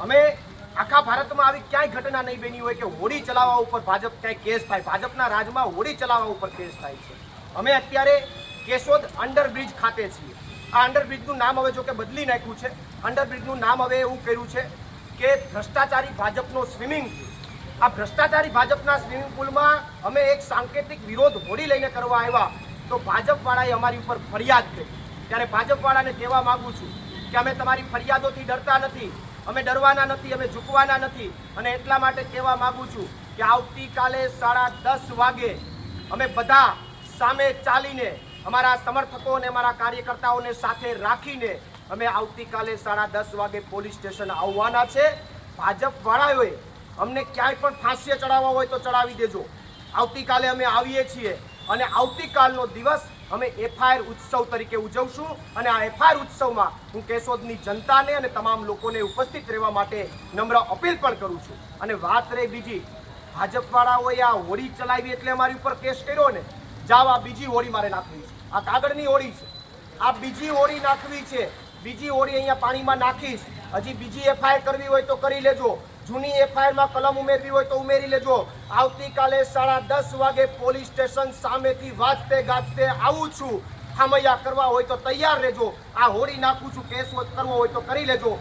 અમે આખા ભારતમાં આવી ક્યાંય ઘટના નહીં બની હોય કે હોડી ચલાવવા ઉપર ભાજપ ક્યાંય કેસ થાય, ભાજપના રાજમાં હોડી ચલાવવા ઉપર કેસ થાય છે। અમે અત્યારે કેશોદ અંડરબ્રિજ ખાતે છીએ। આ અંડરબ્રિજનું નામ હવે જો કે બદલી નાખ્યું છે। અંડરબ્રિજનું નામ હવે એવું કર્યું છે કે ભ્રષ્ટાચારી ભાજપનો સ્વિમિંગ પૂલ। આ ભ્રષ્ટાચારી ભાજપના સ્વિમિંગ પૂલમાં અમે એક સાંકેતિક વિરોધ હોડી લઈને કરવા આવ્યા તો ભાજપવાળાએ અમારી ઉપર ફરિયાદ કરી। ત્યારે ભાજપવાળાને કહેવા માંગુ છું કે અમે તમારી ફરિયાદોથી ડરતા નથી, અમે ડરવાના નથી, અમે ઝૂકવાના નથી। અને એટલા માટે કહેવા માંગુ છું કે આવતીકાલે 10:30 વાગે અમે બધા સામે ચાલીને અમારા સમર્થકો અને અમારા કાર્યકર્તાઓને સાથે રાખીને અમે આવતીકાલે 10:30 વાગે પોલીસ સ્ટેશન આવવાના છે। ભાજપવાળાઓએ અમને ક્યાંય પણ ફાંસીએ ચડાવવા હોય તો ચડાવી દેજો। આવતીકાલે અમે આવીએ છીએ અને આવતીકાલનો દિવસ અમે એફઆઈઆર ઉત્સવ તરીકે ઉજવશું અને આ એફઆઈઆર ઉત્સવમાં હું કેશોદની જનતાને અને તમામ લોકોને ઉપસ્થિત રહેવા માટે નમ્ર અપીલ પણ કરું છું। અને વાત રહી બીજી, ભાજપવાળાઓએ આ હોડી ચલાવી એટલે અમારી ઉપર કેસ કર્યો ને, જાવ આ બીજી હોડી મારે નાખવી છે। આ કાગળની હોડી છે, આ બીજી હોડી નાખવી છે। બીજી હોડી અહીંયા પાણીમાં નાખીશ। હજી બીજી એફઆઈઆર કરવી હોય તો કરી લેજો, જૂની એફઆઈઆરમાં કલમ ઉમેરવી હોય તો ઉમેરી લેજો। આવતીકાલે 10:30 વાગે પોલીસ સ્ટેશન સામેથી વાજતે ગાજતે આવું છું। ખામૈયા કરવા હોય તો તૈયાર રહેજો। આ હોડી નાખું છું, કેસ કરવો હોય તો કરી લેજો।